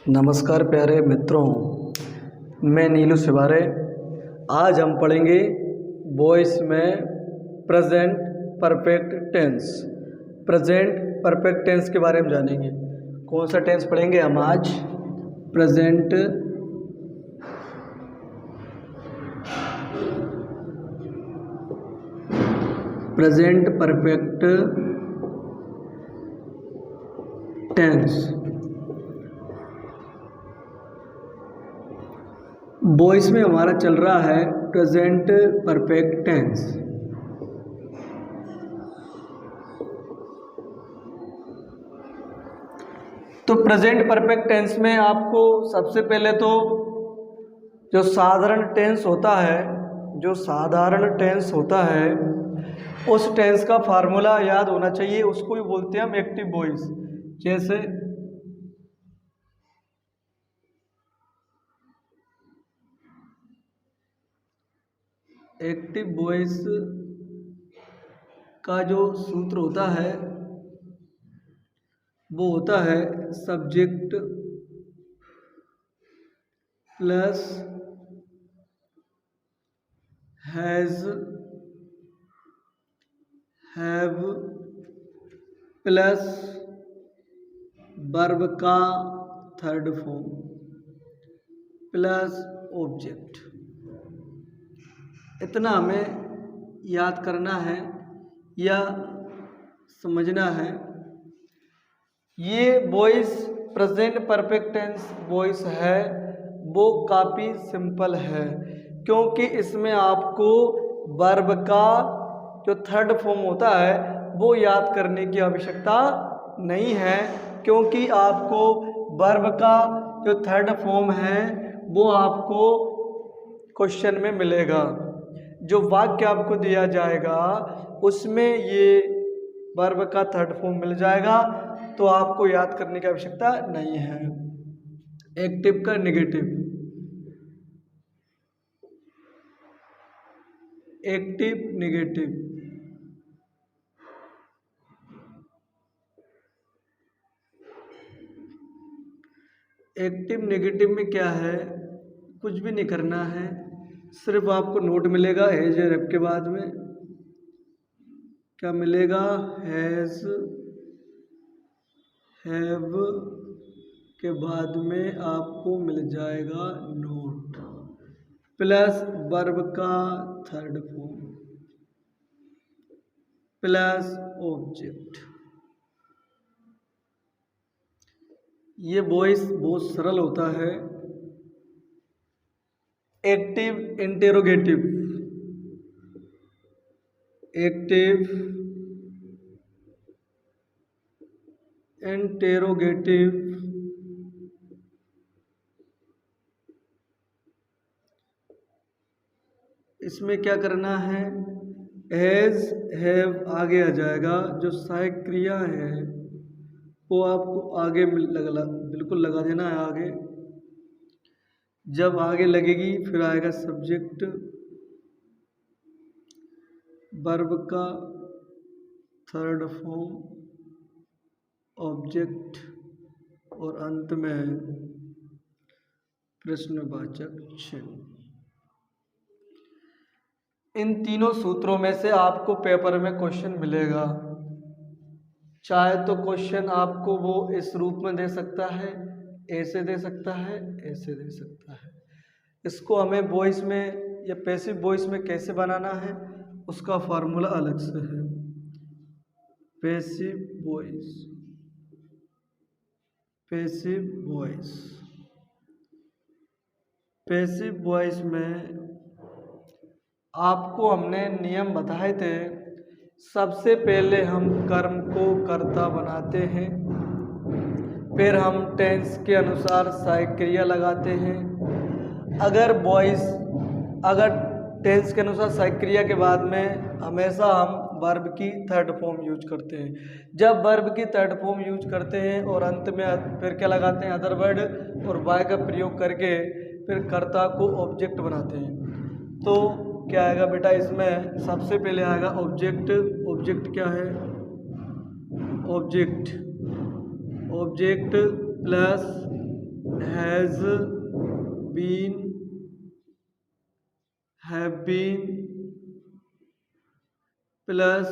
नमस्कार प्यारे मित्रों, मैं नीलू सिवारे। आज हम पढ़ेंगे वॉइस में present perfect tense. Present perfect tense के बारे में जानेंगे। कौन सा टेंस पढ़ेंगे हम आज? Present perfect tense. वॉइस में हमारा चल रहा है प्रेजेंट परफेक्ट टेंस। तो प्रेजेंट परफेक्ट टेंस में आपको सबसे पहले तो जो साधारण टेंस होता है उस टेंस का फार्मूला याद होना चाहिए। उसको ही बोलते हैं हम एक्टिव वॉइस। जैसे एक्टिव वॉइस का जो सूत्र होता है वो होता है subject plus has have plus verb का थर्ड फॉर्म प्लस ऑब्जेक्ट। इतना हमें याद करना है या समझना है। ये voice present perfect tense voice है वो काफ़ी सिंपल है, क्योंकि इसमें आपको वर्ब का जो थर्ड फॉर्म होता है वो याद करने की आवश्यकता नहीं है, क्योंकि आपको वर्ब का जो थर्ड फॉर्म है वो आपको क्वेश्चन में मिलेगा। जो वाक्य आपको दिया जाएगा उसमें ये वर्ब का थर्ड फॉर्म मिल जाएगा, तो आपको याद करने की आवश्यकता नहीं है। एक्टिव का negative, active negative. Active negative में क्या है, कुछ भी नहीं करना है, सिर्फ आपको नोट मिलेगा हैज या हैव के बाद में क्या मिलेगा, हैज हैव के बाद में आपको मिल जाएगा नोट प्लस वर्ब का थर्ड फॉर्म प्लस ऑब्जेक्ट। ये वॉइस बहुत सरल होता है। एक्टिव इंटेरोगेटिव, एक्टिव इंटेरोगेटिव इसमें क्या करना है, हैज हैव आगे आ जाएगा। जो सहायक क्रिया है वो आपको आगे बिल्कुल लगा देना है आगे। जब आगे लगेगी फिर आएगा सब्जेक्ट, वर्ब का थर्ड फॉर्म, ऑब्जेक्ट और अंत में प्रश्नवाचक चिन्ह। इन तीनों सूत्रों में से आपको पेपर में क्वेश्चन मिलेगा। चाहे तो क्वेश्चन आपको वो इस रूप में दे सकता है, ऐसे दे सकता है, ऐसे दे सकता है। इसको हमें वॉइस में या पैसिव वॉइस में कैसे बनाना है उसका फार्मूला अलग से है। Passive voice, passive voice, passive voice में आपको हमने नियम बताए थे। सबसे पहले हम कर्म को कर्ता बनाते हैं, फिर हम टेंस के अनुसार सहायक क्रिया लगाते हैं। अगर टेंस के अनुसार सहायक क्रिया के बाद में हमेशा हम वर्ब की थर्ड फॉर्म यूज करते हैं। जब वर्ब की थर्ड फॉर्म यूज करते हैं और अंत में फिर क्या लगाते हैं, अदर वर्ड और वाई का प्रयोग करके फिर कर्ता को ऑब्जेक्ट बनाते हैं। तो क्या आएगा बेटा, इसमें सबसे पहले आएगा ऑब्जेक्ट। ऑब्जेक्ट क्या है, object plus has been, have been plus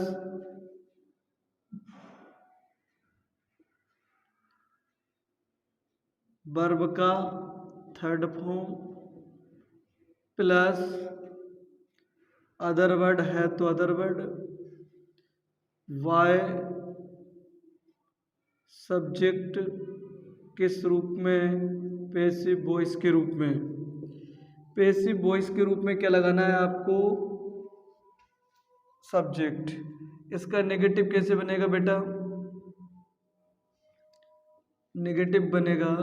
verb का third form plus other word है तो अदर वर्ड, वाई सब्जेक्ट किस रूप में, पैसिव वॉइस के रूप में। पैसिव वॉइस के रूप में क्या लगाना है आपको, सब्जेक्ट। इसका नेगेटिव कैसे बनेगा बेटा, नेगेटिव बनेगा,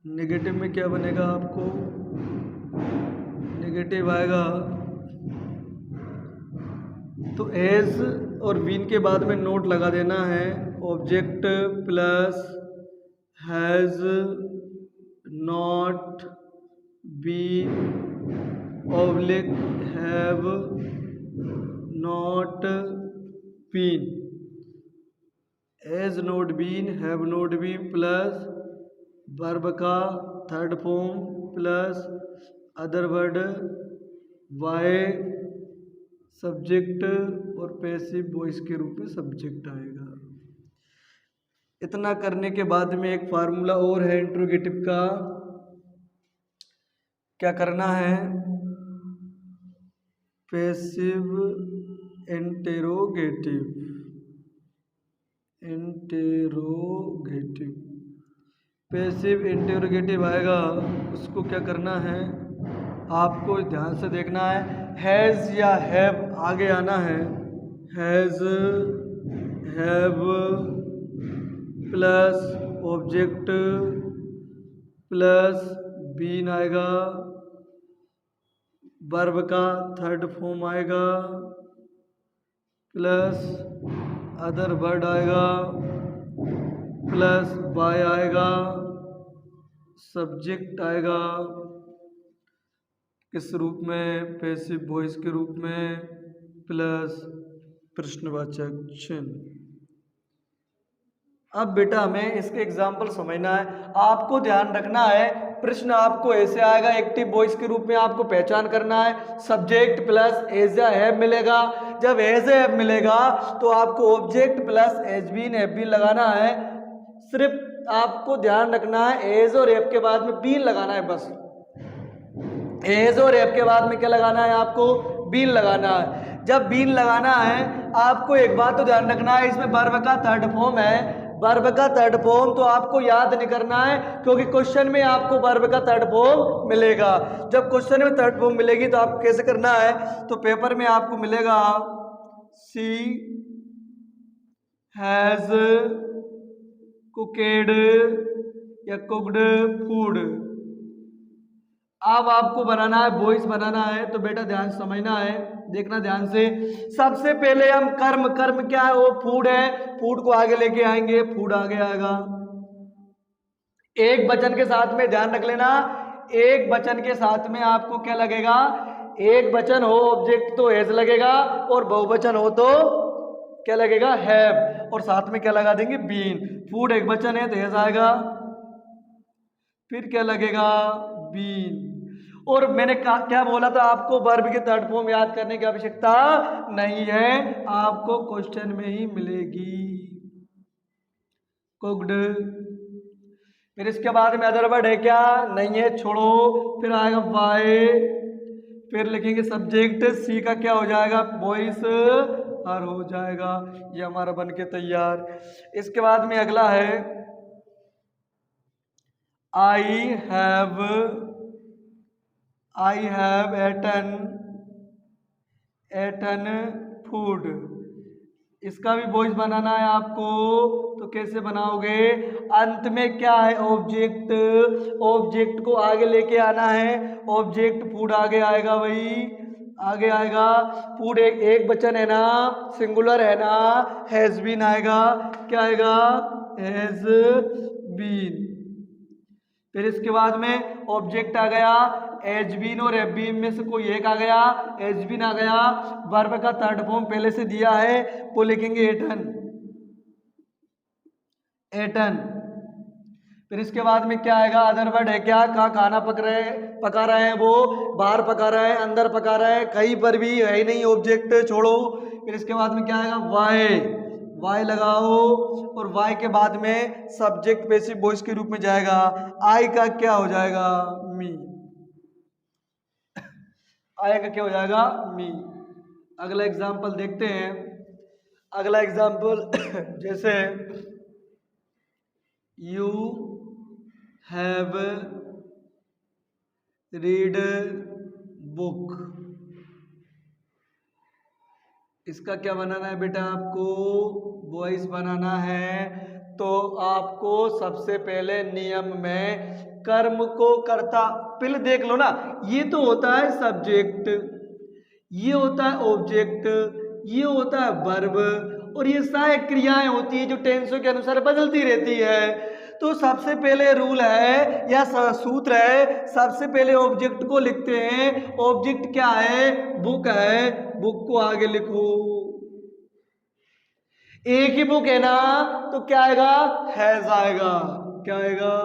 नेगेटिव में क्या बनेगा आपको, नेगेटिव आएगा तो एज और बीन के बाद में नोट लगा देना है, object plus has not been oblique have not been, has not been, have not been plus verb का third form plus other word, by subject और पैसिव वॉइस के रूप में सब्जेक्ट आएगा। इतना करने के बाद में एक फार्मूला और है इंट्रोगेटिव का, क्या करना है, passive interrogative, interrogative passive interrogative आएगा, उसको क्या करना है आपको ध्यान से देखना है, हैज़ या हैव आगे आना है, has have plus object plus been आएगा, वर्ब का थर्ड फॉर्म आएगा प्लस अदर वर्ड आएगा प्लस वाई आएगा, सब्जेक्ट आएगा किस रूप में, पैसिव वॉइस के रूप में प्लस प्रश्नवाचक चिन्ह। अब बेटा हमें इसके एग्जाम्पल समझना है, आपको ध्यान रखना है प्रश्न आपको ऐसे आएगा, एक्टिव वॉइस के रूप में आपको पहचान करना है, सब्जेक्ट प्लस एज या हैव मिलेगा, जब एज हैव मिलेगा तो आपको object plus has been have been लगाना है, सिर्फ आपको ध्यान रखना है एज और हैव के बाद में बीन लगाना है, बस एज और हैव के बाद में क्या लगाना है आपको, बीन लगाना है। जब बीन लगाना है आपको एक बात तो ध्यान रखना है, इसमें वर्ब का थर्ड फॉर्म है, वर्ब का थर्ड फॉर्म तो आपको याद नहीं करना है क्योंकि क्वेश्चन में आपको वर्ब का थर्ड फॉर्म मिलेगा। जब क्वेश्चन में थर्ड फॉर्म मिलेगी तो आपको कैसे करना है, तो पेपर में आपको मिलेगा सी हैज कुकेड या कुक्ड फूड। अब आपको बनाना है वॉइस बनाना है, तो बेटा ध्यान समझना है, देखना ध्यान से। सबसे पहले हम कर्म, कर्म क्या है, वो फूड है, फूड को आगे लेके आएंगे, फूड आगे आएगा। एक वचन के साथ में ध्यान रख लेना, एक वचन के साथ में आपको क्या लगेगा, एक वचन हो ऑब्जेक्ट तो एज लगेगा और बहुवचन हो तो क्या लगेगा, हैव, और साथ में क्या लगा देंगे, बीन। फूड एक वचन है तो एज आएगा, फिर क्या लगेगा, बीन। और मैंने क्या बोला था आपको, वर्ब के थर्ड फॉर्म याद करने की आवश्यकता नहीं है, आपको क्वेश्चन में ही मिलेगी, कुक्ड। फिर इसके बाद में अदर वर्ड है क्या, नहीं है, छोड़ो। फिर आएगा वाई, फिर लिखेंगे सब्जेक्ट, सी का क्या हो जाएगा, वॉइस हर हो जाएगा, ये हमारा बन के तैयार। इसके बाद में अगला है आई हैव एटन फूड। इसका भी वॉइस बनाना है आपको, तो कैसे बनाओगे, अंत में क्या है, ऑब्जेक्ट, ऑब्जेक्ट को आगे लेके आना है, ऑब्जेक्ट फूड आगे आएगा, वही आगे आएगा, फूड एक वचन है ना, सिंगुलर है ना, हैज बीन आएगा, क्या आएगा, हैज बीन। फिर इसके बाद में ऑब्जेक्ट आ गया, एज बीन और एफ बीन में से कोई एक आ गया, एज बीन आ गया, वर्ब का थर्ड फॉर्म पहले से दिया है, वो लिखेंगे एटन, एटन। फिर इसके बाद में क्या आएगा, अदर वर्ड है क्या, कहाँ खाना पका रहे हैं वो, बाहर पका रहा है, अंदर पका रहा है, कहीं पर भी है ही नहीं, ऑब्जेक्ट छोड़ो। फिर इसके बाद में क्या आएगा, वाई, वाई लगाओ, और वाई के बाद में सब्जेक्ट पैसिव वॉइस के रूप में जाएगा। आई का क्या हो जाएगा, मी, आई का क्या हो जाएगा, मी। अगला एग्जाम्पल देखते हैं। अगला एग्जाम्पल जैसे यू हैव रीड बुक, इसका क्या बनाना है बेटा, आपको वॉइस बनाना है। तो आपको सबसे पहले नियम में कर्म को कर्ता, पहले देख लो ना, ये तो होता है सब्जेक्ट, ये होता है ऑब्जेक्ट, ये होता है वर्ब, और ये सहायक क्रियाएं होती है जो टेंसों के अनुसार बदलती रहती है। तो सबसे पहले रूल है या सूत्र है, सबसे पहले ऑब्जेक्ट को लिखते हैं। ऑब्जेक्ट क्या है, बुक है, बुक को आगे लिखो। एक ही बुक है ना, तो क्या आएगा, हैज आएगा, क्या आएगा,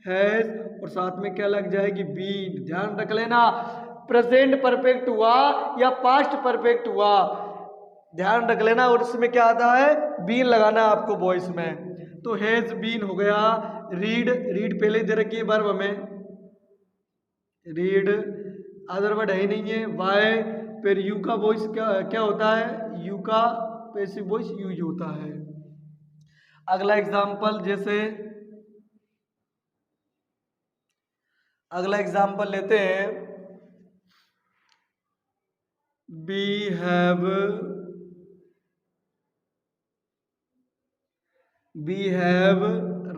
हैज, और साथ में क्या लग जाएगी, बीन। ध्यान रख लेना, प्रेजेंट परफेक्ट हुआ या पास्ट परफेक्ट हुआ, ध्यान रख लेना। और इसमें क्या आता है, बीन लगाना आपको वॉइस में। तो हैज बीन हो गया। रीड, रीड पहले दे रखी है वर्ब में, रीड, अदर वर्ड है ही नहीं है। वाई, फिर यू का वॉइस क्या होता है, यू का पैसिव वॉइस यूज होता है। अगला एग्जाम्पल, जैसे अगला एग्जाम्पल लेते हैं, we have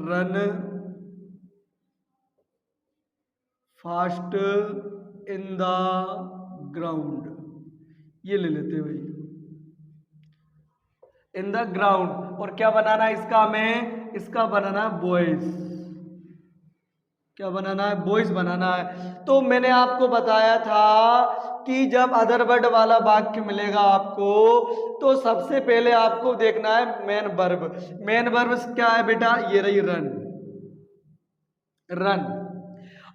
run fast in the ground, ये ले लेते हैं भाई, इन द ग्राउंड। और क्या बनाना है इसका, हमें इसका बनाना है वॉइस, क्या बनाना है, वॉइस बनाना है। तो मैंने आपको बताया था कि जब अदर वर्ड वाला वाक्य मिलेगा आपको, तो सबसे पहले आपको देखना है मेन वर्ब। मेन वर्ब क्या है बेटा, ये रही रन, रन।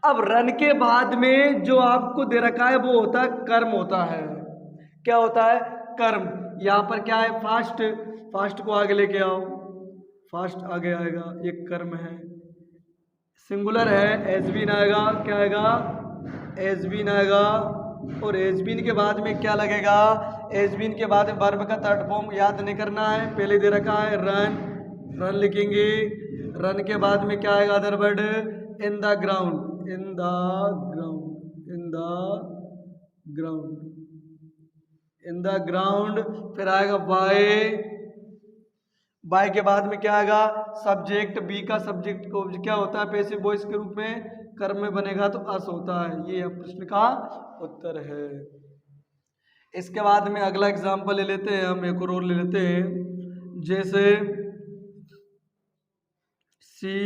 अब रन के बाद में जो आपको दे रखा है वो होता है कर्म, होता है, क्या होता है, कर्म। यहाँ पर क्या है, फास्ट, फास्ट को आगे लेके आओ, फास्ट आगे आएगा, एक कर्म है, सिंगुलर है, एज बीन आएगा, क्या आएगा, एज बीन आएगा। और एज बीन के बाद में क्या लगेगा, एज बीन के बाद वर्ब का थर्ड फॉर्म याद नहीं करना है, पहले दे रखा है रन, रन लिखेंगे। रन के बाद में क्या आएगा, other word, in the ground, in the ground, in the ground, in the ground. फिर आएगा बाय, बाय के बाद में क्या आएगा, सब्जेक्ट, बी का सब्जेक्ट को क्या होता है, पैसिव वॉइस के रूप में कर्म में बनेगा तो अस होता है। ये प्रश्न का उत्तर है। इसके बाद में अगला एग्जाम्पल ले लेते हैं हम, एक और ले लेते हैं। जैसे सी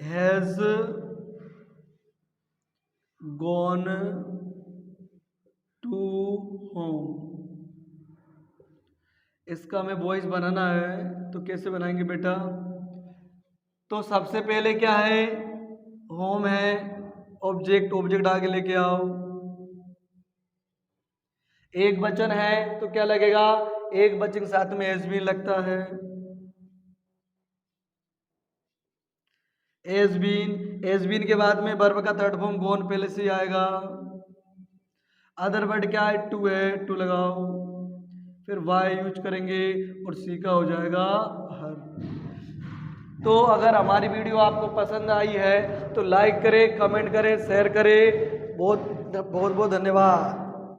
हैज गॉन टू होम, इसका हमें वॉइस बनाना है। तो कैसे बनाएंगे बेटा, तो सबसे पहले क्या है, होम है, ऑब्जेक्ट, ऑब्जेक्ट आगे लेके आओ, एक वचन है तो क्या लगेगा, एक वचन के साथ में एज बीन लगता है, एज बीन। एज बीन के बाद में वर्ब का थर्ड फॉर्म गॉन पहले से आएगा। अदर वर्ड क्या है, टू है, टू लगाओ, फिर वाई यूज करेंगे और सी का हो जाएगा हर। तो अगर हमारी वीडियो आपको पसंद आई है तो लाइक करें, कमेंट करें, शेयर करें। बहुत बहुत धन्यवाद।